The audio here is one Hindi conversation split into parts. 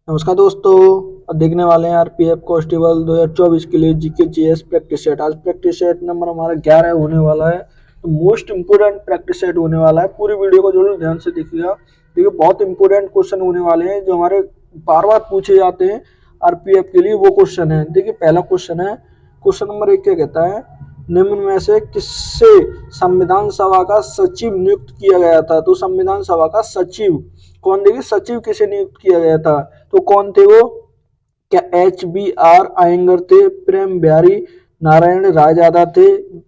नमस्कार दोस्तों। अब देखने वाले हैं आरपीएफ कांस्टेबल 2024 के लिए जीके जीएस प्रैक्टिस सेट। आज प्रैक्टिस सेट नंबर हमारा 11 होने वाला है। तो मोस्ट इंपोर्टेंट प्रैक्टिस सेट होने वाला है। पूरी वीडियो को जरूर ध्यान से देखिएगा। देखिए बहुत इंपोर्टेंट क्वेश्चन होने वाले हैं जो हमारे बार बार पूछे जाते हैं आरपीएफ के लिए। वो क्वेश्चन है, देखिए पहला क्वेश्चन है, क्वेश्चन नंबर 1 क्या कहता है, निम्न में से किससे संविधान सभा का सचिव नियुक्त किया गया था। तो संविधान सभा का सचिव कौन, देखिए सचिव किसे नियुक्त किया गया था, तो कौन थे वो, क्या HBR अयंगर थे, प्रेम बिहारी नारायण रायजादा थे,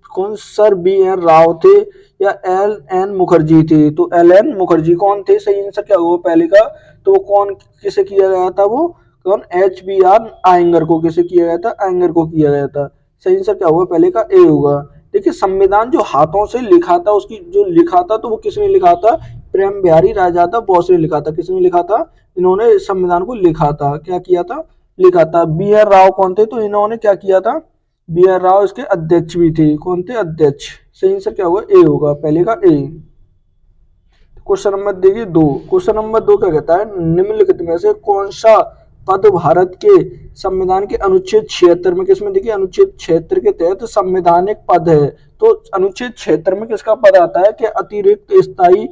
कौन सर BN राव थे, या LN मुखर्जी थे। तो LN मुखर्जी कौन थे, सही आंसर क्या होगा पहले का। तो कौन किसे किया गया था, वो कौन HBR अयंगर को किसे किया गया था, अयंगर को किया गया था। सही आंसर क्या होगा पहले का ए होगा। देखिए संविधान जो हाथों से लिखा था, उसकी जो लिखा था तो वो किसने लिखा था, प्रेम बिहारी रायजादा बोस ने लिखा था। किसने लिखा था, इन्होंने संविधान को लिखा था, क्या किया था, लिखा था। BN राव कौन थे, तो इन्होंने क्या किया था, BN राव इसके अध्यक्ष भी थे। कौन थे, अध्यक्ष। सही आंसर क्या होगा ए होगा, पहले का ए। क्वेश्चन नंबर देखिए 2। क्वेश्चन नंबर 2 क्या कहता है, निम्नलिखित में से कौन सा पद भारत के संविधान के अनुच्छेद 76 में, किसमें, देखिए अनुच्छेद 76 के तहत संवैधानिक पद है। तो अनुच्छेद 76 में किसका पद आता है कि अतिरिक्त स्थायी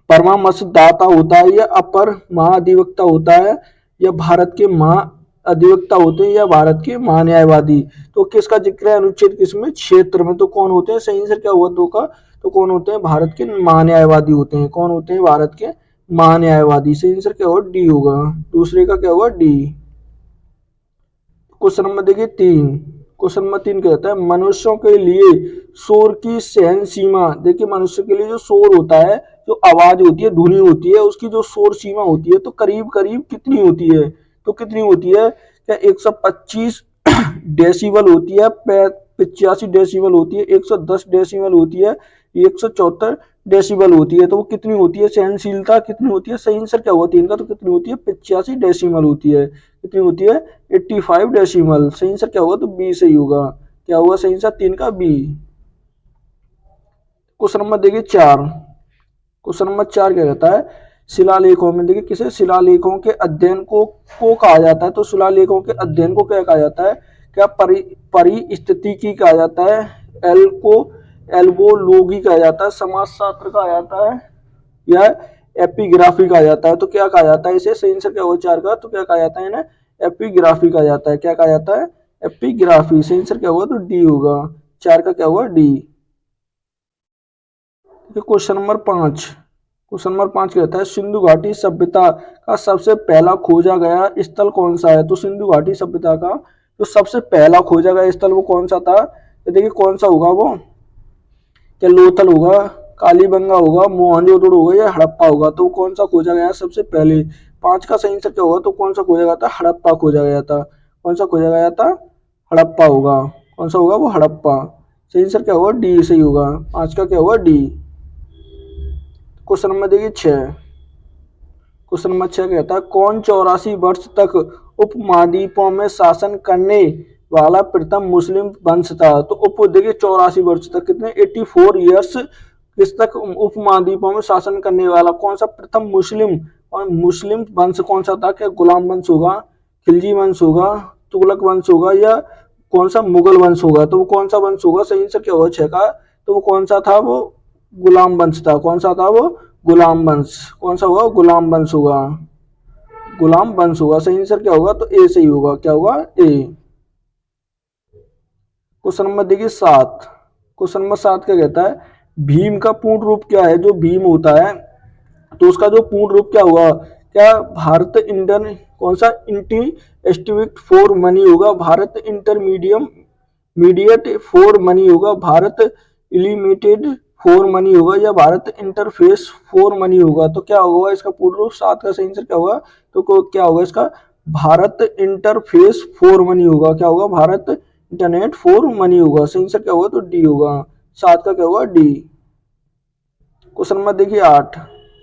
परामर्शदाता होता है, या अपर महाधिवक्ता होता है, या भारत के महाअधिवक्ता होते हैं, या भारत के महान्यायवादी। तो किसका जिक्र है अनुच्छेद किसमें, 76 में। तो कौन होते हैं, सही आंसर क्या हुआ दो का, तो कौन होते हैं, भारत के महान्यायवादी होते हैं। कौन होते हैं, भारत के महान्यायवादी। सही आंसर क्या होगा, डी होगा। दूसरे का क्या होगा, डी। क्वेश्चन नंबर देखिए 3। क्वेश्चन नंबर 3 कहता है, मनुष्यों के लिए शोर की सहन सीमा। देखिए मनुष्य के लिए जो शोर होता है, जो आवाज होती है, ध्वनि होती है, उसकी जो शोर सीमा होती है तो करीब करीब कितनी होती है, तो कितनी होती है, क्या 125 डेसिबल होती है, 85 डेसिबल होती है, 110 डेसिबल होती है, 174 डेसिबल होती है। तो वो कितनी होती है, सहनशीलता कितनी होती है। सही आंसर क्या हुआ 3 का, तो कितनी होती है, 85 डेसिमल होती है। कितनी होती है, 85 डेसिमल। सही आंसर क्या होगा, तो बी सही होगा। क्या होगा सही आंसर 3 का, बी। क्वेश्चन नंबर देखिए 4। क्वेश्चन नंबर 4 क्या कहता है, शिलालेखों में, देखिए किसे शिलालेखों के अध्ययन को कहा जाता है। तो शिलालेखों के अध्ययन को क्या कहा जाता है, क्या परिस्थितिकी कहा जाता है, एल को एल्बोलॉजी कहा जाता है, समाजशास्त्र कहा जाता है, या एपिग्राफी कहा जाता है। तो क्या कहा जाता है इसे, सही आंसर क्या होगा 4 का, तो क्या कहा जाता है इन्हें, एपिग्राफी कहा जाता है। क्या कहा जाता है, एपिग्राफी। सही आंसर क्या होगा, तो डी होगा। 4 का क्या होगा, D. Question number 5। Question number 5 कहता है, सिंधु घाटी सभ्यता का सबसे पहला खोजा गया स्थल कौन सा है। तो सिंधु घाटी सभ्यता का जो सबसे पहला खोजा गया स्थल वो कौन सा था, तो देखिए कौन सा होगा वो, क्या लोथल होगा, कालीबंगा होगा, मोहनजोदड़ो होगा, या हड़प्पा होगा। तो कौन सा खोजा गया सबसे पहले। 5 का सही आंसर क्या होगा, तो कौन सा खोजा गया था, हड़प्पा खोजा गया था। कौन सा खोजा गया था, हड़प्पा होगा। कौन सा होगा वो, हड़प्पा। सही आंसर क्या होगा, डी सही होगा। 5 का क्या होगा, डी। क्वेश्चन नंबर देखिए 6। क्वेश्चन नंबर 6 कहता है, कौन 84 वर्ष तक उपमहाद्वीपों में शासन करने वाला प्रथम मुस्लिम वंश था। तो उप देखिए 84 वर्ष तक, कितने, 84 ईयर्स किस तक उपमहाद्वीपों में शासन करने वाला कौन सा प्रथम मुस्लिम, और मुस्लिम वंश कौन सा था, क्या गुलाम वंश होगा, खिलजी वंश होगा, तुगलक वंश होगा, या कौन सा मुगल वंश होगा। तो वो कौन सा वंश होगा, सही आंसर क्या होगा 6 का, तो वो कौन सा था, वो गुलाम वंश था। कौन सा था वो, गुलाम वंश। कौन सा होगा, गुलाम वंश होगा, गुलाम वंश होगा। सही आंसर क्या होगा, तो ए सही होगा। क्या होगा, ए। क्वेश्चन नंबर देखिए 7। क्वेश्चन नंबर 7 क्या कहता है, भीम का पूर्ण रूप क्या है। जो भीम होता है तो उसका जो पूर्ण रूप क्या हुआ, क्या भारत इंडियन कौन सा इंस्टीट्यूट फॉर मनी होगा, भारत इंटरमीडियम मीडिएट फॉर मनी होगा, भारत लिमिटेड फॉर मनी होगा, या भारत इंटरफेस फॉर मनी होगा। तो क्या होगा इसका पूर्ण रूप, 7 का सही आंसर क्या होगा, तो क्या होगा इसका, भारत इंटरफेस फॉर मनी होगा। क्या होगा, भारत इंटरनेट फॉर मनी होगा। सही आंसर क्या होगा, तो डी होगा। 7 का क्या होगा, डी। क्वेश्चन नंबर देखिए 8।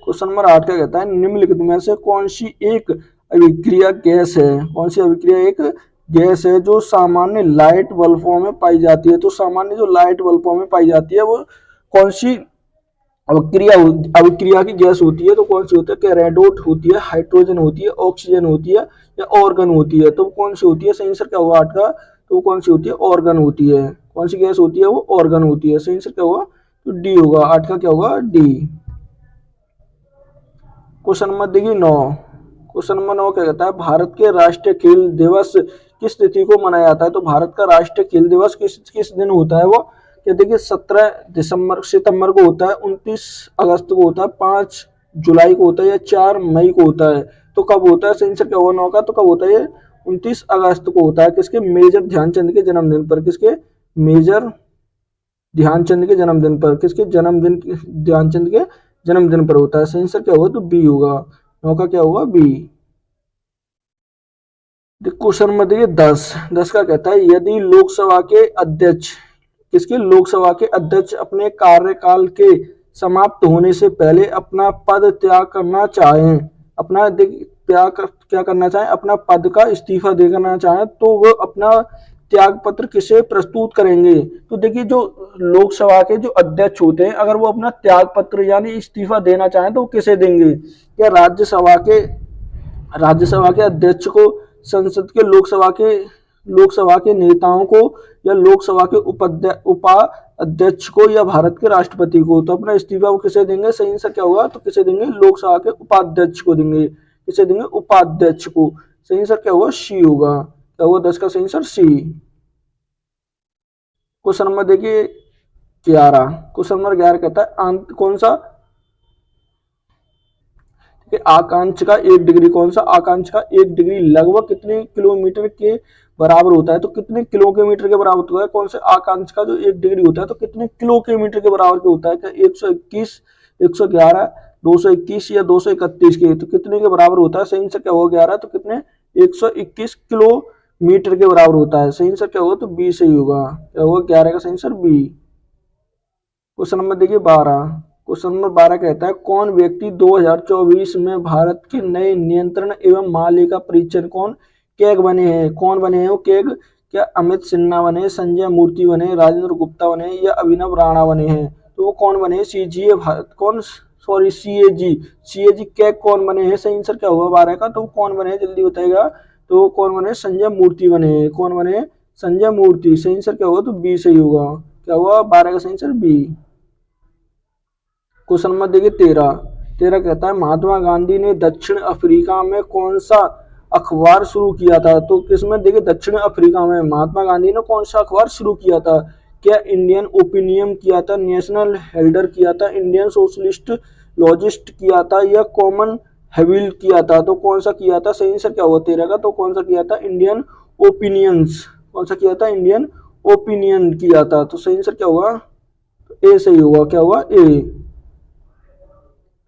क्वेश्चन नंबर 8 क्या कहता है, निम्नलिखित में से कौन सी एक अभिक्रिया गैस है। कौन सी अभिक्रिया एक गैस है जो सामान्य लाइट बल्बों में पाई जाती है। तो सामान्य जो लाइट बल्बों में पाई जाती है वो कौन सी अभिक्रिया की गैस होती है तो कौन सी होती है? क्या रेडोट होती है, हाइड्रोजन होती है, ऑक्सीजन होती है या ऑर्गन होती है? तो कौन सी होती है? सही आंसर क्या हुआ 8 का? तो कौन सी होती है? ऑर्गन होती है। कौन सी गैस होती है? वो ऑर्गन होती है। सही आंसर क्या हुआ? तो डी होगा। 8 का क्या होगा? डी। क्वेश्चन नंबर देखिए 9। क्वेश्चन नंबर 9 क्या कहता है? भारत के राष्ट्रीय खेल दिवस किस तिथि को मनाया जाता है? तो भारत का राष्ट्रीय खेल दिवस किस किस दिन होता है? वो क्या देखिए 17 सितंबर को होता है, 29 अगस्त को होता है, 5 जुलाई को होता है या 4 मई को होता है? तो कब होता है? सही आंसर क्या होगा 9 का? तो कब होता है ये? 29 अगस्त को होता है। किसके? मेजर ध्यानचंद के जन्मदिन पर। किसके? मेजर ध्यानचंद के जन्मदिन पर। किसके जन्मदिन? ध्यानचंद के जन्मदिन पर होता है। सही आंसर क्या होगा? तो बी होगा। 9 का क्या होगा? बी। क्वेश्चन नंबर देखिए 10 का कहता है यदि लोकसभा के अध्यक्ष, किसके? लोकसभा के अध्यक्ष अपने कार्यकाल के समाप्त होने से पहले अपना पद त्याग करना चाहें, क्या करना चाहें? अपना पद का इस्तीफा देना चाहें तो वो अपना त्याग पत्र किसे प्रस्तुत करेंगे? तो देखिए जो लोकसभा के जो अध्यक्ष होते हैं अगर वो अपना त्याग पत्र यानी इस्तीफा देना चाहें तो वो किसे देंगे? क्या राज्यसभा के अध्यक्ष को, संसद के लोकसभा के नेताओं को या लोकसभा के उपाध्यक्ष को या भारत के राष्ट्रपति को? तो अपना इस्तीफा वो किसे देंगे? सही आंसर क्या होगा? तो किसे देंगे? लोकसभा के उपाध्यक्ष को देंगे। किसे देंगे? उपाध्यक्ष को। सही आंसर क्या होगा? सी होगा। क्या होगा 10 का सही आंसर? सी। क्वेश्चन नंबर देखिए 11। क्वेश्चन नंबर 11 कहता है कौन सा आकांक्ष का 1 डिग्री, कौन सा आकांक्ष का 1 डिग्री लगभग कितने किलोमीटर के बराबर होता है? तो कितने किलोमीटर के बराबर होता है? कौन से आकांक्ष का जो 1 डिग्री होता है तो कितने किलोमीटर के बराबर के होता है? क्या 121, 111, 221 या 231 के? तो कितने के बराबर होता है? सही आंसर क्या होगा 11? तो कितने? 121 किलोमीटर के बराबर होता है। सही आंसर क्या होगा? तो बी सही होगा। क्या होगा 11 का सही आंसर? बी। क्वेश्चन नंबर देखिए 12। क्वेश्चन नंबर 12 कहता है कौन व्यक्ति 2024 में भारत के नए नियंत्रण एवं मालिका परीक्षण केग बने हैं? कौन बने हैं वो केग? क्या अमित सिन्हा बने, संजय मूर्ति बने, राजेंद्र गुप्ता बने या अभिनव राणा बने हैं? तो वो कौन बने? सीजीए भारत कौन सॉरी सीएजी केग कौन बने हैं? सही आंसर क्या होगा 12 का? तो वो कौन बने? जल्दी बताएगा। तो वो कौन बने? संजय मूर्ति बने। कौन बने? संजय मूर्ति। सही आंसर क्या होगा? तो बी सही होगा। क्या हुआ 12 का सही आंसर? बी। क्वेश्चन नंबर देखिए 13 कहता है महात्मा गांधी ने दक्षिण अफ्रीका में कौन सा अखबार शुरू किया था? तो किसमें? देखिए दक्षिण अफ्रीका में महात्मा गांधी ने कौन सा अखबार शुरू किया था? क्या इंडियन ओपिनियन किया था, नेशनल हेल्डर किया था, इंडियन सोशलिस्ट लॉजिस्ट किया था या कॉमन हेविल किया था? तो कौन सा किया था? सही आंसर क्या हुआ 13 का? तो कौन सा किया था? Indian opinions. कौन सा किया था? इंडियन ओपिनियन किया था। तो सही आंसर क्या हुआ? ए सही होगा। क्या हुआ? ए।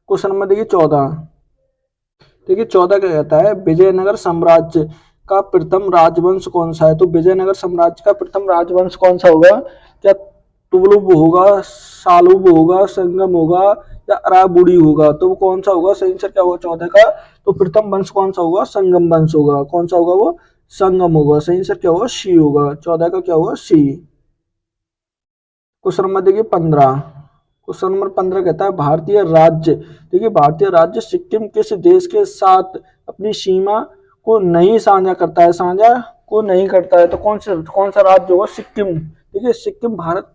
क्वेश्चन नंबर देखिए 14। देखिए 14 क्या कहता है विजयनगर साम्राज्य का प्रथम राजवंश कौन सा है? तो विजयनगर साम्राज्य का प्रथम राजवंश कौन सा होगा? क्या तुगलक होगा, सालुब होगा, संगम होगा या अराबुड़ी होगा? तो वो कौन सा होगा? सही आंसर क्या होगा 14 का? तो प्रथम वंश कौन सा होगा? संगम वंश होगा। कौन सा होगा वो? संगम होगा। सही आंसर क्या होगा? सी होगा। 14 का क्या होगा? सी। क्वेश्चन नंबर देखिए 15। क्वेश्चन नंबर 15 कहता है भारतीय राज्य, देखिए भारतीय राज्य सिक्किम किस देश के साथ अपनी सीमा को नहीं साझा करता है? साझा को नहीं करता है तो कौन सा राज्य होगा? सिक्किम। देखिए सिक्किम भारत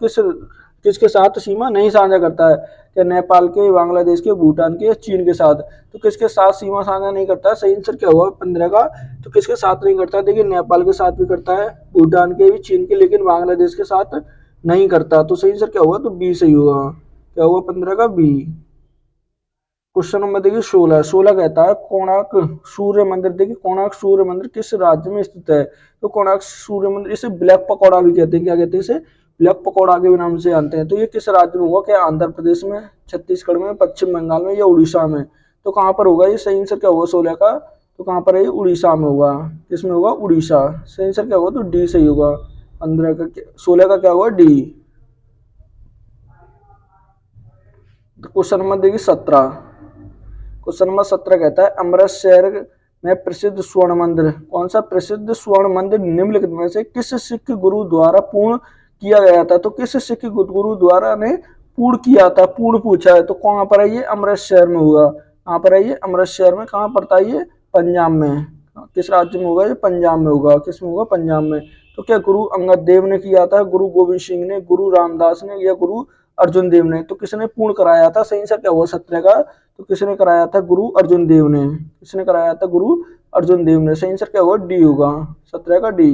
किसके साथ सीमा नहीं साझा करता है? क्या नेपाल के, बांग्लादेश के, भूटान के या चीन के साथ? तो किसके साथ सीमा साझा नहीं करता है? सही आंसर क्या होगा 15 का? तो किसके साथ नहीं करता है? देखिए नेपाल के साथ भी करता है, भूटान के भी, चीन के, लेकिन बांग्लादेश के साथ नहीं करता। तो सही आंसर क्या होगा? तो बी सही होगा। क्या होगा 15 का? बी। क्वेश्चन नंबर देखिए 16 कहता है कोणार्क सूर्य मंदिर, देखिए कोणार्क सूर्य मंदिर किस राज्य में स्थित है? तो कोणार्क सूर्य मंदिर, इसे ब्लैक पकौड़ा भी कहते हैं। क्या कहते हैं इसे? ब्लैक पकौड़ा के भी नाम से जानते हैं। तो ये किस राज्य में होगा? क्या आंध्र प्रदेश में, छत्तीसगढ़ में, पश्चिम बंगाल में या उड़ीसा में? तो कहाँ पर होगा ये? सही आंसर क्या होगा 16 का? तो कहाँ पर है? उड़ीसा में होगा। किसमें होगा? उड़ीसा। सही आंसर क्या होगा? तो डी सही होगा। 15 का 16 का क्या होगा? डी। क्वेश्चन नंबर देखिए 17। क्वेश्चन नंबर 17 कहता है अमृतसर में प्रसिद्ध स्वर्ण मंदिर, कौन सा प्रसिद्ध स्वर्ण मंदिर निम्नलिखित में से किस सिख गुरु द्वारा पूर्ण किया गया था? तो किस सिख गुरु द्वारा ने पूर्ण किया था, पूर्ण पूछा है तो कहाँ पर है ये, अमृतसर में होगा। कहाँ पर है ये, अमृतसर में। कहाँ पड़ता है ये, पंजाब में। किस राज्य में होगा ये, पंजाब में होगा। किस में होगा, पंजाब में। तो क्या गुरु अंगद देव ने किया था, गुरु गोविंद सिंह ने, गुरु रामदास ने, या गुरु अर्जुन देव ने? तो किसने पूर्ण कराया था, सही आंसर क्या हुआ, 17 का? तो किसने कराया था, गुरु अर्जुन देव ने। किसने कराया था, गुरु अर्जुन देव ने। सही आंसर क्या होगा, डी होगा, 17 का डी।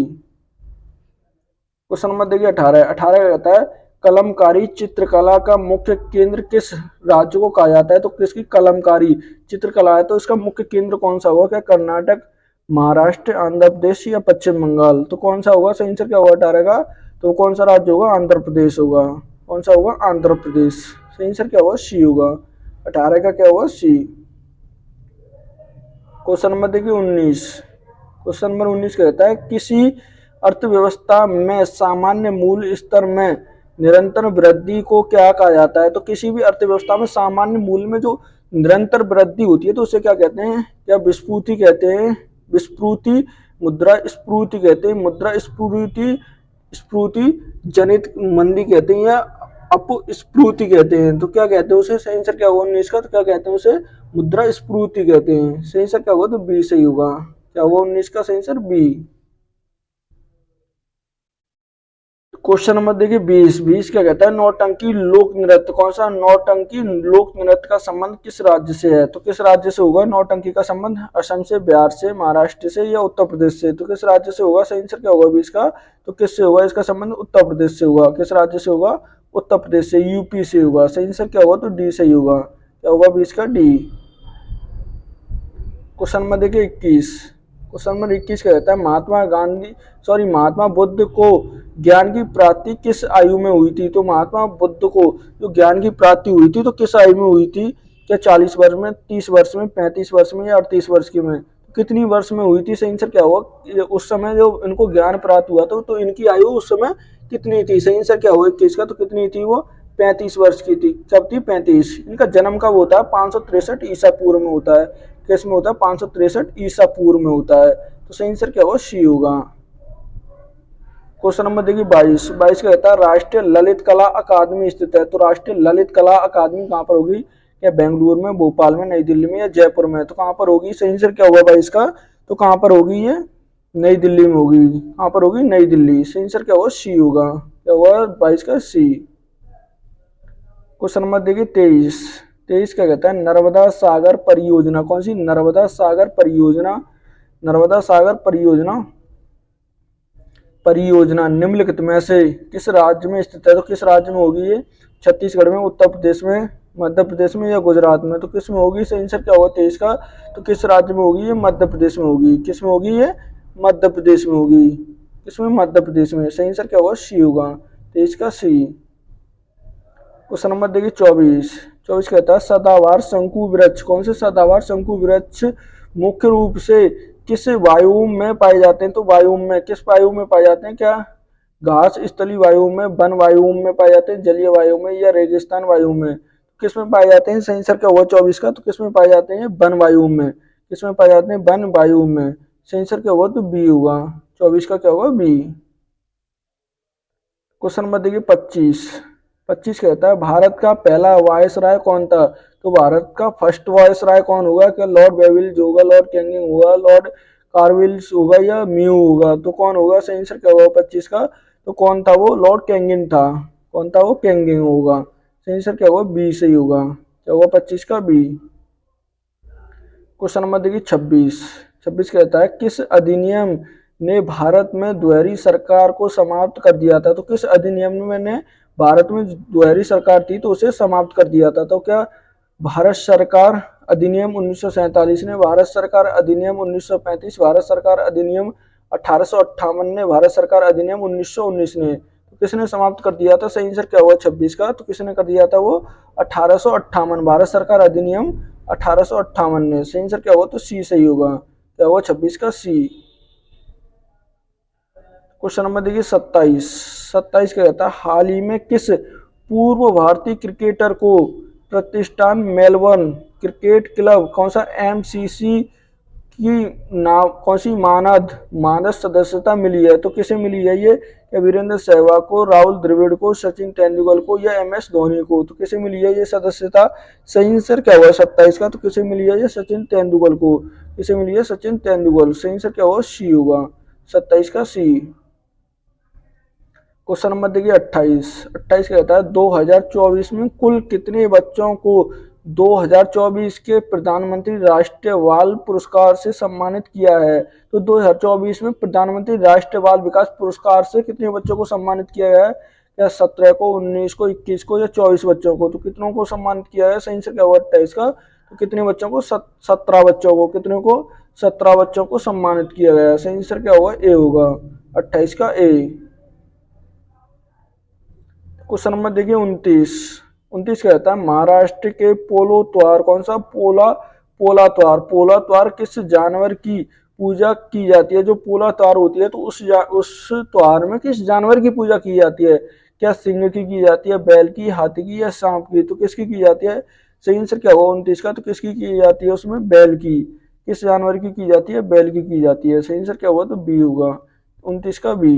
क्वेश्चन नंबर देखिए 18। 18 का कहता है कलमकारी चित्रकला का मुख्य केंद्र किस राज्य को कहा जाता है? तो किसकी कलमकारी चित्रकला है तो इसका मुख्य केंद्र कौन सा होगा? क्या कर्नाटक, महाराष्ट्र, आंध्र प्रदेश या पश्चिम बंगाल? तो कौन सा होगा, सही आंसर क्या होगा 18 का? तो कौन सा राज्य होगा, आंध्र प्रदेश होगा। कौन सा होगा, आंध्र प्रदेश। सही आंसर क्या होगा, सी होगा। 18 का क्या होगा, सी। क्वेश्चन नंबर देखिए 19। क्वेश्चन नंबर 19 कहता है किसी अर्थव्यवस्था में सामान्य मूल्य स्तर में निरंतर वृद्धि को क्या कहा जाता है? तो किसी भी अर्थव्यवस्था में सामान्य मूल्य में जो निरंतर वृद्धि होती है तो उसे क्या कहते हैं? क्या विस्फूर्ति कहते हैं, विस्फूर्ति, मुद्रा स्फूर्ति कहते हैं, मुद्रा स्फूर्ति, स्फूर्ति जनित मंदी कहते हैं, या अपस्फूर्ति कहते हैं। तो क्या कहते हैं उसे, सही आंसर क्या होगा 19 का? तो क्या कहते हैं उसे, मुद्रा स्फूर्ति कहते हैं। सही आंसर क्या होगा, तो बी सही होगा। क्या होगा 19 का सही आंसर, बी। क्वेश्चन नंबर देखिए 20। 20 क्या कहता है नौटंकी लोक नृत्य, कौन सा, नौटंकी लोक नृत्य का संबंध किस राज्य से है? तो किस राज्य से होगा नौटंकी का संबंध? असम से, बिहार से, महाराष्ट्र से, या उत्तर प्रदेश से? तो किस राज्य से होगा, सही आंसर क्या होगा 20 का? तो किससे होगा इसका संबंध, उत्तर प्रदेश से होगा। किस राज्य से होगा, उत्तर प्रदेश से, यूपी से होगा। सही आंसर क्या होगा, तो डी सही होगा। क्या होगा 20 का, डी। क्वेश्चन नंबर देखिए 21। क्वेश्चन नंबर 21 क्या कहता है महात्मा बुद्ध को ज्ञान की प्राप्ति किस आयु में हुई थी? तो महात्मा बुद्ध को जो ज्ञान की प्राप्ति हुई थी तो किस आयु में हुई थी? क्या 40 वर्ष में, 30 वर्ष में, 35 वर्ष में, या 38 वर्ष की में? कितनी वर्ष में हुई थी? सही आंसर क्या होगा, उस समय जो इनको ज्ञान प्राप्त हुआ था तो इनकी आयु उस समय कितनी थी? सही आंसर क्या होगा 21 का? तो कितनी थी वो, 35 वर्ष की थी। कब थी, 35। इनका जन्म कब होता है, 563 ईसा पूर्व में होता है। किस में होता है, 563 ईसा पूर्व में होता है। तो सही आंसर क्या होगा, सी होगा। क्वेश्चन नंबर देखिए 22। 22 का कहता है राष्ट्रीय ललित कला अकादमी स्थित है। तो राष्ट्रीय ललित कला अकादमी कहाँ पर होगी? क्या बेंगलुरु में, भोपाल में, नई दिल्ली में, या जयपुर में? तो कहाँ पर होगी, सही आंसर क्या होगा 22 का? तो कहाँ पर होगी ये, नई दिल्ली में होगी। कहाँ पर होगी, नई दिल्ली। सही आंसर क्या होगा, सी होगा। क्या होगा 22 का, सी। क्वेश्चन नंबर देखिए 23। 23 क्या कहता है नर्मदा सागर परियोजना, कौन सी, नर्मदा सागर परियोजना, नर्मदा सागर परियोजना निम्नलिखित में से किस राज्य में स्थित है? तो किस राज्य में होगी ये? छत्तीसगढ़ में, उत्तर प्रदेश में, मध्य प्रदेश में, या गुजरात में? तो किस में होगी, सही आंसर क्या होगा 23 का? तो किस राज्य में होगी ये? मध्य प्रदेश में होगी। किस में होगी ये? मध्य प्रदेश में होगी। किसमें, मध्य प्रदेश में। सही आंसर क्या होगा, सी होगा। 23 का, सी। क्वेश्चन नंबर देखिए 24। 24 कहता है सदाबहार शंकु वृक्ष, कौन से सदाबहार शंकु वृक्ष मुख्य रूप से किस वायु में पाए जाते हैं? तो वायु में, किस वायु में पाए जाते हैं? क्या घास स्थली वायु में, वन वायु में पाए जाते हैं, जलीय वायु में, या रेगिस्तान वायु में? किस में पाए जाते हैं? सही आंसर क्या होगा 24 का? तो किस में पाए जाते हैं? वन वायु में। किस में पाए जाते हैं? वन वायु में। सही आंसर क्या होगा, तो बी होगा। 24 का क्या होगा, बी। क्वेश्चन नंबर देखिए 25। 25 कहता है भारत का पहला वायसराय कौन था? तो भारत का फर्स्ट वायसराय कौन होगा? क्या लॉर्ड बेविल्स होगा, लॉर्ड कैनिंग होगा, लॉर्ड कार्विल्स होगा, या म्यू होगा? तो कौन होगा, सही आंसर क्या होगा 25 का? तो कौन था वो, लॉर्ड कैंगिन था। कौन था वो, कैंगिन होगा। सही आंसर क्या होगा, बी सही होगा। क्या होगा 25 का, बी। क्वेश्चन नंबर देखिए 26। 26 कहता है किस अधिनियम ने भारत में द्वैरी सरकार को समाप्त कर दिया था? तो किस अधिनियम ने भारत में द्वैरी सरकार थी तो उसे समाप्त कर दिया था? तो क्या भारत सरकार अधिनियम 1947 ने, भारत सरकार अधिनियम 1935, भारत सरकार अधिनियम 1858 ने, भारत सरकार अधिनियम 1919 ने? तो किसने समाप्त कर दिया था? सही आंसर क्या हुआ 26 का? तो किसने कर दिया था वो, 1858, भारत सरकार अधिनियम 1858 ने। सही आंसर क्या हुआ, तो सी सही होगा। क्या हुआ 26 का, सी। क्वेश्चन नंबर देखिए 27। 27 क्या कहता है हाल ही में किस पूर्व भारतीय क्रिकेटर को प्रतिष्ठान मेलबर्न क्रिकेट क्लब, कौन सा, MCC कौन सी मानद सदस्यता मिली है, तो किसे मिली है ये? या वीरेंद्र सहवाग को, राहुल द्रविड़ को, सचिन तेंदुलकर को या MS धोनी को? तो किसे मिली है ये सदस्यता? सही आंसर क्या हुआ 27 का? तो किसे मिली है ये? सचिन तेंदुलकर को। किसे मिली है? सचिन तेंदुलकर। सही आंसर क्या होगा? सी होगा 27 का, सी। क्वेश्चन नंबर देखिए 28। 28 कहता है 2024 में कुल कितने बच्चों को 2024 के प्रधानमंत्री राष्ट्रीय बाल पुरस्कार से सम्मानित किया है? तो 2024 में प्रधानमंत्री राष्ट्रीय बाल विकास पुरस्कार से कितने बच्चों को सम्मानित किया गया है? क्या 17 को, 19 को, 21 को या 24 बच्चों को? तो कितनों को सम्मानित किया है? सही आंसर क्या हुआ 28 का? तो कितने बच्चों को? 17 बच्चों को। कितने को? 17 बच्चों को सम्मानित किया गया है। सही आंसर क्या होगा? ए होगा 28 का, ए। क्वेश्चन नंबर देखिए 29। 29 कहता है महाराष्ट्र के पोलो त्योहार, कौन सा? पोला त्योहार किस जानवर की पूजा की जाती है? जो पोला त्योहार होती है तो उस त्योहार में किस जानवर की पूजा की जाती है? क्या सिंह की जाती है, बैल की, हाथी की या सांप की? तो किसकी की जाती है? सही आंसर क्या होगा 29 का? तो किसकी की जाती है उसमें? बैल की। किस जानवर की जाती है? बैल की जाती है। सही आंसर क्या होगा? तो बी होगा 29 का, बी।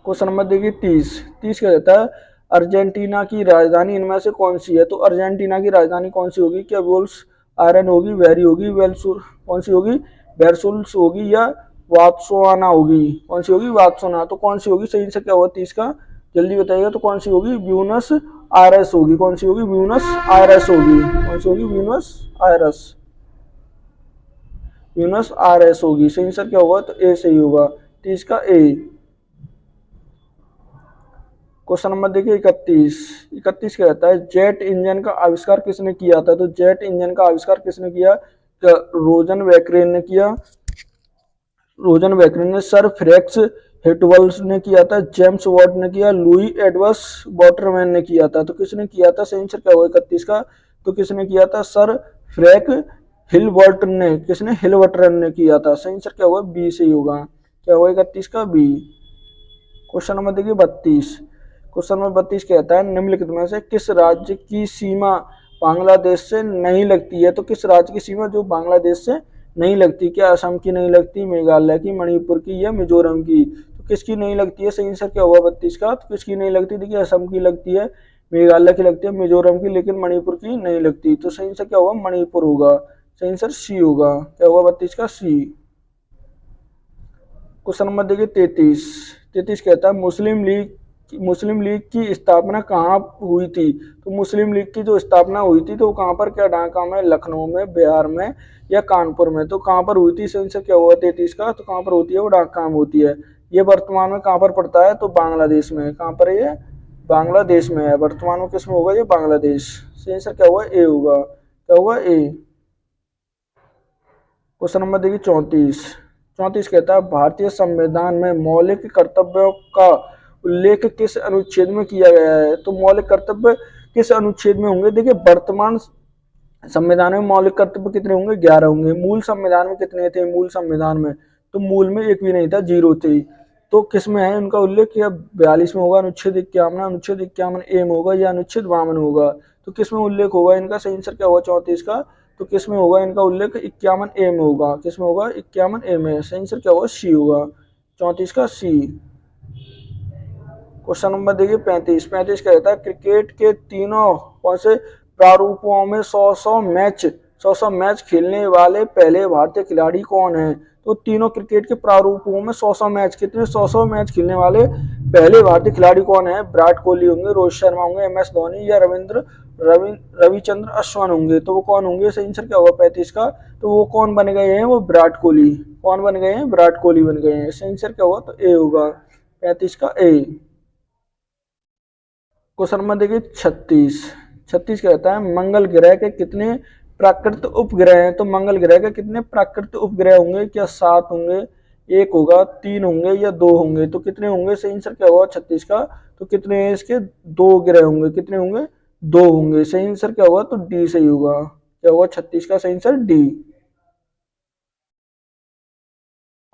क्वेश्चन नंबर देखिए 30। 30 क्या कहता है अर्जेंटीना की राजधानी इनमें से कौन सी है? तो अर्जेंटीना की राजधानी कौन सी होगी? क्या बुएनोस आयरेस होगी, वेरी होगी, वेलसुर, कौन सी होगी? वेरसुल्स होगी या वात्सवाना होगी? कौन सी होगी? वात्सवाना। तो कौन सी होगी? सही आंसर क्या होगा 30 का? जल्दी बताइएगा। तो कौन सी होगी? ब्यूनस आयरेस होगी। कौन सी होगी? ब्यूनस आयरेस होगी। कौन सी होगी? Buenos Aires. ब्यूनस आयरेस होगी। सही आंसर क्या होगा? तो ए सही होगा 30 का, ए। क्वेश्चन नंबर देखिए 31। 31 क्या कहता है जेट इंजन का आविष्कार किसने किया था? तो जेट इंजन का आविष्कार किसने किया? रोजन वैक्रेन ने किया। रोजन वैक्रेन ने, सर फ्रैंक्स हिटवल्स ने किया था, जेम्स वॉट ने किया, लुई एडवर्स वाटरमैन ने किया था? तो किसने किया था? सही आंसर क्या होगा 31 का? तो किसने किया था? सर फ्रैंक हिलबर्टन ने। किसने? हिलबर्टन ने किया था। सही आंसर क्या होगा? बी सही होगा। क्या होगा 31 का? बी। क्वेश्चन नंबर देखिए 32। क्वेश्चन नंबर 32 कहता है निम्नलिखित में से किस राज्य की सीमा बांग्लादेश से नहीं लगती है? तो किस राज्य की सीमा जो बांग्लादेश से नहीं लगती? क्या असम की नहीं लगती, मेघालय की, मणिपुर की या मिजोरम की? तो किसकी नहीं लगती है? सही आंसर क्या हुआ 32 का? तो किसकी नहीं लगती? देखिए असम की लगती है, मेघालय की लगती है, मिजोरम की, लेकिन मणिपुर की नहीं लगती। तो सही आंसर क्या होगा? मणिपुर होगा। सही आंसर सी होगा। क्या होगा 32 का? सी। क्वेश्चन नंबर देखिए 33। 33 कहता है मुस्लिम लीग की स्थापना कहाँ हुई थी? तो मुस्लिम लीग की जो स्थापना हुई थी तो कहाँ पर? क्या ढाका में, लखनऊ में, बिहार में या कानपुर में? तो कहाँ पर हुई थी? सही आंसर क्या हुआ 33 का? तो कहाँ पर होती है? वो ढाका में होती है। ये वर्तमान में कहाँ पर पड़ता है? तो बांग्लादेश में। कहाँ पर है ये? बांग्लादेश में है। वर्तमान में किस में होगा? ये बांग्लादेश। सही आंसर क्या हुआ? ए होगा। क्या होगा? ए। क्वेश्चन नंबर देखिए 34। 34 कहता है भारतीय संविधान में मौलिक कर्तव्यों का उल्लेख किस अनुच्छेद में किया गया है? तो मौलिक कर्तव्य किस अनुच्छेद में होंगे? देखिए वर्तमान संविधान में मौलिक कर्तव्य कितने होंगे? 11 होंगे। मूल संविधान में कितने थे? मूल संविधान में तो मूल में एक भी नहीं था, 0 थे। तो किस में है उनका उल्लेख? या 42 में होगा, अनुच्छेद 51, अनुच्छेद 51 ए में होगा या अनुच्छेद 52 होगा? तो किस में उल्लेख होगा इनका? सही आंसर क्या होगा 34 का? तो किस में होगा इनका उल्लेख? 51 ए में होगा। किस में होगा? 51 ए में। सही आंसर क्या होगा? सी होगा 34 का, सी। क्वेश्चन नंबर देखिए 35। 35 कहता है क्रिकेट के तीनों कौन से प्रारूपों में 100 मैच खेलने वाले पहले भारतीय खिलाड़ी कौन है? तो तीनों क्रिकेट के प्रारूपों में 100 मैच, कितने? 100 मैच खेलने वाले पहले भारतीय खिलाड़ी कौन है? विराट कोहली होंगे, रोहित शर्मा होंगे, MS धोनी या रविचंद्र अश्विन होंगे? तो वो कौन होंगे? सही आंसर क्या होगा 35 का? तो वो कौन बन गए हैं? वो विराट कोहली। कौन बन गए हैं? विराट कोहली बन गए हैं। सही आंसर क्या होगा? तो ए होगा 35 का, ए। क्वेश्चन नंबर देखिए 36। 36 कहता है मंगल ग्रह के कितने प्राकृत उपग्रह हैं? तो मंगल ग्रह के कितने प्राकृत उपग्रह होंगे? क्या 7 होंगे, 1 होगा, 3 होंगे या 2 होंगे? तो कितने होंगे? सही आंसर क्या होगा 36 का? तो कितने हैं इसके? 2 ग्रह होंगे। कितने होंगे? 2 होंगे। सही आंसर क्या होगा? तो डी सही होगा। क्या होगा 36 का? सही आंसर डी।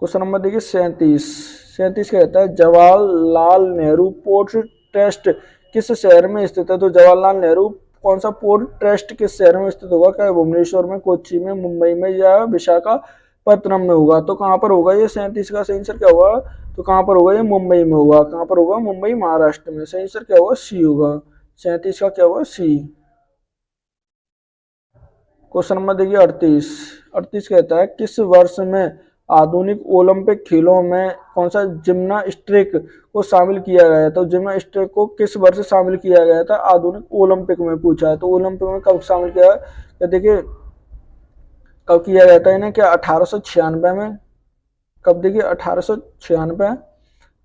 क्वेश्चन नंबर देखिए 37। 37 कहता है जवाहरलाल नेहरू पोर्ट ट्रस्ट किस शहर में स्थित है? तो जवाहरलाल नेहरू कौन सा पोर्ट ट्रस्ट किस शहर में स्थित होगा? क्या भुवनेश्वर में, कोच्चि में, मुंबई में या विशाखापत्तनम में होगा? तो कहाँ पर होगा ये? 37 का सही आंसर क्या होगा? तो कहाँ पर होगा ये? मुंबई में होगा। कहाँ पर होगा? मुंबई, महाराष्ट्र में। सही आंसर क्या होगा? सी होगा। 37 का क्या होगा? सी। क्वेश्चन नंबर देखिए 38। 38 कहता है किस वर्ष में आधुनिक ओलंपिक खेलों में कौन सा जिम्नास्टिक को शामिल किया गया था? तो जिम्नास्टिक को किस वर्ष शामिल किया गया था आधुनिक ओलंपिक में पूछा है। तो ओलंपिक में कब शामिल किया? तो देखिए कब किया गया था इन्हें? क्या 1896 में? कब? देखिए 1896,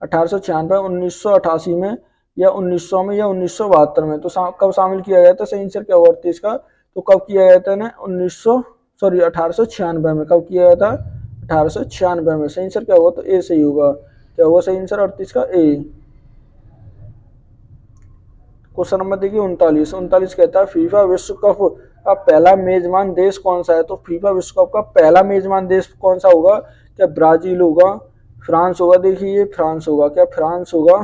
1896, 1988 में, या 1900 में, या 1972 में। तो कब शामिल किया गया था? सही आंसर क्या होगा 38 का? तो कब किया गया था इन्हें? 1896 में। कब किया गया था? 1896 में। सही आंसर क्या होगा? तो ए सही होगा। क्या होगा सही आंसर 38 का? ए। क्वेश्चन नंबर देखिए 39। 39 कहता है फीफा विश्व कप का पहला मेजबान देश कौन सा है? तो फीफा विश्व कप का पहला मेजबान देश कौन सा होगा? क्या ब्राजील होगा, फ्रांस होगा? देखिए ये फ्रांस होगा। क्या फ्रांस होगा?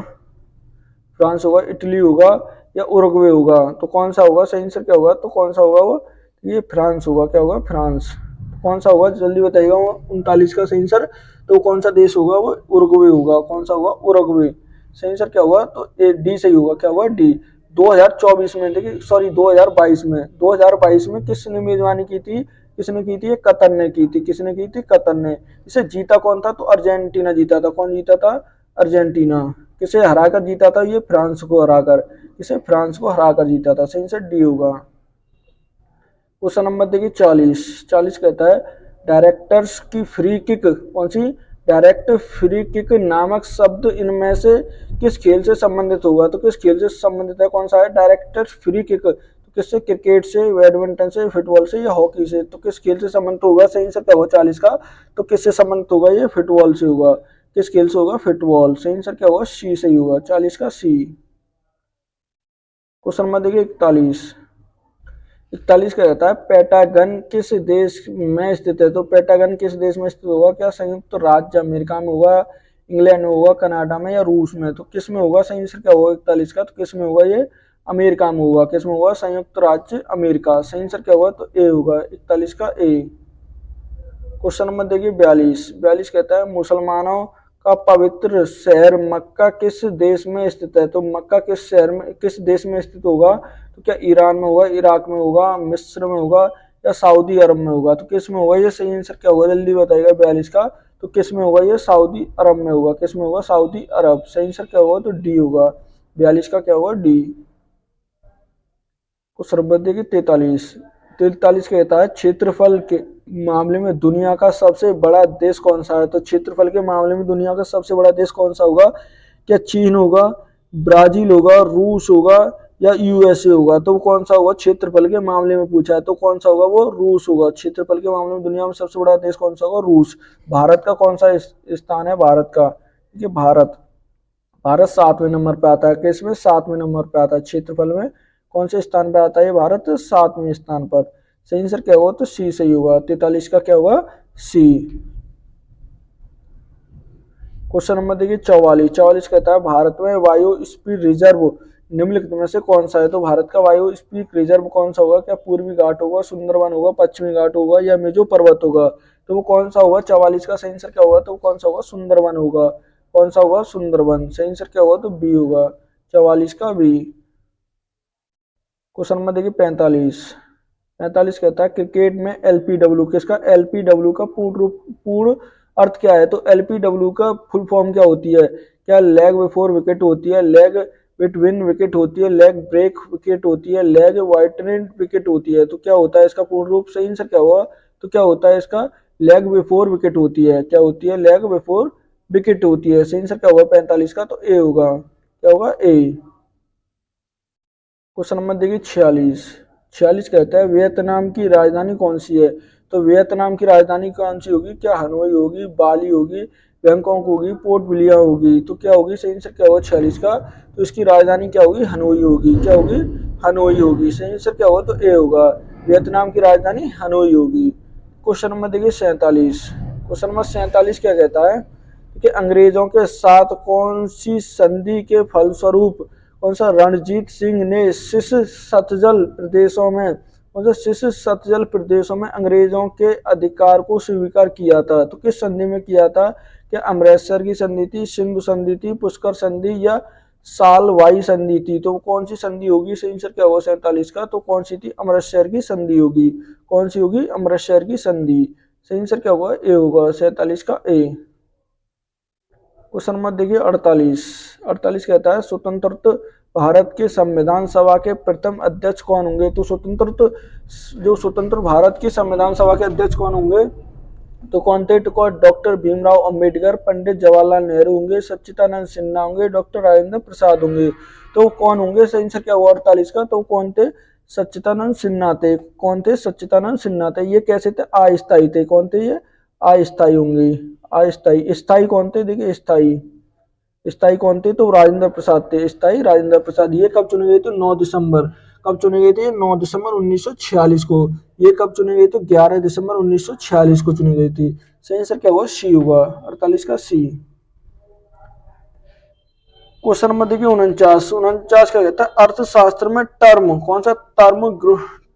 फ्रांस होगा, इटली होगा, या उरुग्वे होगा? तो कौन सा होगा? सही आंसर क्या होगा? तो कौन सा होगा वो? ये फ्रांस होगा। क्या होगा? फ्रांस। कौन सा होगा जल्दी बताइएगा वो 39 का सही आंसर? तो कौन सा देश होगा वो? उरुग्वे होगा। कौन सा होगा? उरुग्वे। सही आंसर क्या होगा? तो ए डी सही होगा। क्या होगा? डी। 2024 में, देखिए सॉरी 2022 में, 2022 में किसने मेजबानी की थी? किसने की थी? कतर ने की थी। किसने की थी? कतर ने। इसे जीता कौन था? तो अर्जेंटीना जीता था। कौन जीता था? अर्जेंटीना। किसे हराकर जीता था? ये फ्रांस को हराकर। किसे? फ्रांस को हराकर जीता था। सही आंसर डी होगा। क्वेश्चन नंबर देखिए 40। 40 कहता है डायरेक्टर्स की फ्री किक कौन सी? डायरेक्ट फ्री किक नामक शब्द इनमें से किस खेल से संबंधित होगा? तो किस खेल से संबंधित है? कौन सा है डायरेक्ट फ्री किक? तो किससे? क्रिकेट से, बैडमिंटन से, फुटबॉल से, या हॉकी से? तो किस खेल से संबंधित होगा? सही आंसर क्या होगा 40 का? तो किससे संबंधित होगा? ये फुटबॉल से होगा। किस खेल से होगा? फुटबॉल। सही आंसर क्या होगा? सी सही होगा। 40 का सी। क्वेश्चन नंबर देखिए 41। 41 का कहता है पेंटागन किस देश में स्थित है? तो पेंटागन किस देश में स्थित होगा? क्या संयुक्त राज्य अमेरिका में होगा, इंग्लैंड में होगा, कनाडा में, या रूस में? तो किस में होगा? सही आंसर क्या होगा 41 का? तो किस में होगा ये? अमेरिका में होगा। किस में होगा? संयुक्त राज्य अमेरिका। सही आंसर क्या होगा? तो ए होगा। 41 का ए। क्वेश्चन नंबर देखिए 42। 42 कहता है मुसलमानों का पवित्र शहर मक्का किस देश में स्थित है? तो मक्का किस शहर में, किस देश में स्थित होगा? तो क्या ईरान में होगा, इराक में होगा, मिस्र में होगा, या सऊदी अरब में होगा? तो किस में होगा ये? सही आंसर क्या होगा? जल्दी बताइएगा 42 का। तो किस में होगा ये? सऊदी अरब में होगा। किस में होगा? सऊदी अरब। सही आंसर क्या होगा? तो डी होगा। 42 का क्या होगा? डी। क्वेश्चन नंबर देखिए 43। 43 कहता है क्षेत्रफल के मामले में दुनिया का सबसे बड़ा देश कौन सा है? तो क्षेत्रफल के मामले में दुनिया का सबसे बड़ा देश कौन सा होगा? क्या चीन होगा, ब्राजील होगा, रूस होगा, या यूएसए होगा? तो कौन सा होगा? क्षेत्रफल के मामले में पूछा है तो कौन सा होगा? वो रूस होगा। क्षेत्रफल के मामले में दुनिया में सबसे बड़ा देश कौन सा होगा? रूस। भारत का कौन सा स्थान है? भारत का, ये भारत, भारत 7वें नंबर पे आता है। किसमें? 7वें नंबर पे आता है क्षेत्रफल में। कौन से स्थान पे आता है ये भारत? 7वें स्थान पर। सही आंसर क्या होगा? तो सी सही होगा। 43 का क्या होगा? सी। क्वेश्चन नंबर देखिए 44। 44 कहता है भारत में वायु स्पीड रिजर्व निम्नलिखित में से कौन सा है? तो भारत का वायु स्पीड रिजर्व कौन सा होगा? क्या पूर्वी घाट होगा, सुंदरबन होगा, पश्चिमी घाट होगा, या मेजो पर्वत होगा? तो वो कौन सा होगा? 44 का सही आंसर क्या होगा? तो कौन सा होगा? सुंदरबन होगा। कौन सा होगा? सुंदरबन। सही आंसर क्या होगा? तो बी होगा। 44 का बी। क्वेश्चन नंबर देखिए 45। 45 कहता है क्रिकेट में एलपीडब्ल्यू किसका? एलपीडब्ल्यू का पूर्ण अर्थ क्या है? तो एलपीडब्ल्यू का फुल फॉर्म क्या होती है? क्या लेग बिफोर विकेट होती है, लेग बिटवीन विकेट होती है, लेग ब्रेक विकेट होती है, लेग वाइटनिंग विकेट होती है? तो क्या होता है इसका पूर्ण रूप? सही आंसर क्या होगा? तो क्या होता है इसका? लेग बिफोर विकेट होती है। क्या होती है? लेग बिफोर विकेट होती है। सही आंसर क्या होगा 45 का? तो ए होगा। क्या होगा? ए। क्वेश्चन नंबर देखिए 46। 46 कहता है वियतनाम की राजधानी कौन सी है? तो वियतनाम की राजधानी कौन सी होगी? क्या हनोई होगी, बाली होगी, बैंकॉक होगी, पोर्ट ब्लिया होगी? तो क्या होगी? सही आंसर क्या होगा 46 का? तो इसकी राजधानी क्या होगी? हनोई होगी। क्या होगी? हनोई होगी। सही आंसर क्या होगा? तो ए होगा। वियतनाम की राजधानी हनोई होगी। क्वेश्चन नंबर देखिए 47। क्वेश्चन नंबर 47 क्या कहता है कि अंग्रेजों के साथ कौन सी संधि के फलस्वरूप कौन सा? रणजीत सिंह ने शीर्ष सतजल प्रदेशों में, कौन सा? शीर्ष सतजल प्रदेशों में अंग्रेजों के अधिकार को स्वीकार किया था। तो किस संधि में किया था? क्या अमृतसर की संधि थी, सिंधु संधि थी, पुष्कर संधि या सालवाई संधि थी? तो कौन सी संधि होगी? सही आंसर क्या होगा 47 का? तो कौन सी थी? अमृतसर की संधि होगी। कौन सी होगी? अमृतसर की संधि। सही आंसर क्या होगा? ए होगा 47 का ए। क्वेश्चन नंबर देखिए 48। 48 कहता है स्वतंत्र भारत के संविधान सभा के प्रथम अध्यक्ष कौन होंगे? तो स्वतंत्र भारत की संविधान सभा के अध्यक्ष कौन होंगे? तो कौन थे? तो डॉक्टर भीमराव अंबेडकर, पंडित जवाहरलाल नेहरू होंगे, सच्चिदानंद सिन्हा होंगे, डॉक्टर राजेंद्र प्रसाद होंगे। तो कौन होंगे? सही आंसर क्या हुआ 48 का? तो कौन थे? सच्चिदानंद सिन्हा थे। कौन थे? सच्चिदानंद सिन्हा थे। ये कैसे थे? अस्थायी थे। कौन थे ये? अस्थायी होंगे। अस्थायी। स्थायी कौन थे? देखिए स्थायी, स्थायी कौन थे? तो राजेंद्र प्रसाद थे। स्थायी राजेंद्र प्रसाद। ये कब चुने गए थे? 9 दिसंबर। कब चुने गए थे? 9 दिसंबर 1946 को। ये कब चुने गए थे? 11 दिसंबर 1946 को चुनी गई थी। सही आंसर क्या हुआ? सी हुआ 48 का सी। क्वेश्चन नंबर देखिए 49। 49 क्या कहता है? अर्थशास्त्र में टर्म, कौन सा?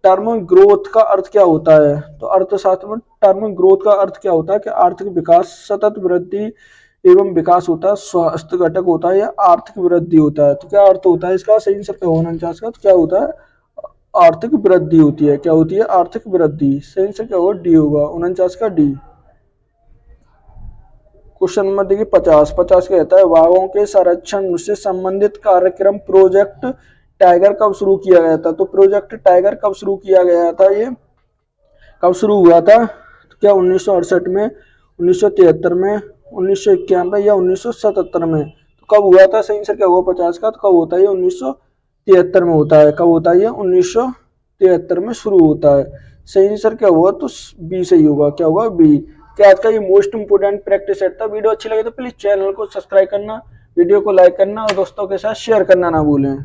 टर्म ग्रोथ का अर्थ क्या होता है? तो अर्थशास्त्र में टर्म ग्रोथ का अर्थ क्या होता है? कि आर्थिक विकास, सतत वृद्धि एवं विकास होता है, स्वास्थ्य घटक होता है या आर्थिक वृद्धि होता है? तो क्या अर्थ होता है इसका? सही आंसर क्या होगा 49 का? तो क्या होता है? आर्थिक वृद्धि होती है। क्या होती है? आर्थिक वृद्धि। सही आंसर क्या होगा? डी होगा 49 का डी। क्वेश्चन नंबर देखिए 50। 50 कहता है बाघों के संरक्षण से संबंधित कार्यक्रम प्रोजेक्ट टाइगर कब शुरू किया गया था? तो प्रोजेक्ट टाइगर कब शुरू किया गया था? ये कब शुरू हुआ था? तो क्या 1968 में, 1973 में, 1991 या 1977 में? तो कब हुआ था? सही आंसर क्या हुआ 50 का? तो कब होता है? ये 1973 में होता है। कब होता है? ये 1973 में शुरू होता है। सही आंसर क्या हुआ? तो बी सही होगा। क्या होगा? बी। क्या आज का ये मोस्ट इंपोर्टेंट प्रैक्टिस सेट था। वीडियो अच्छी लगे तो प्लीज चैनल को सब्सक्राइब करना, वीडियो को लाइक करना और दोस्तों के साथ शेयर करना ना भूलें।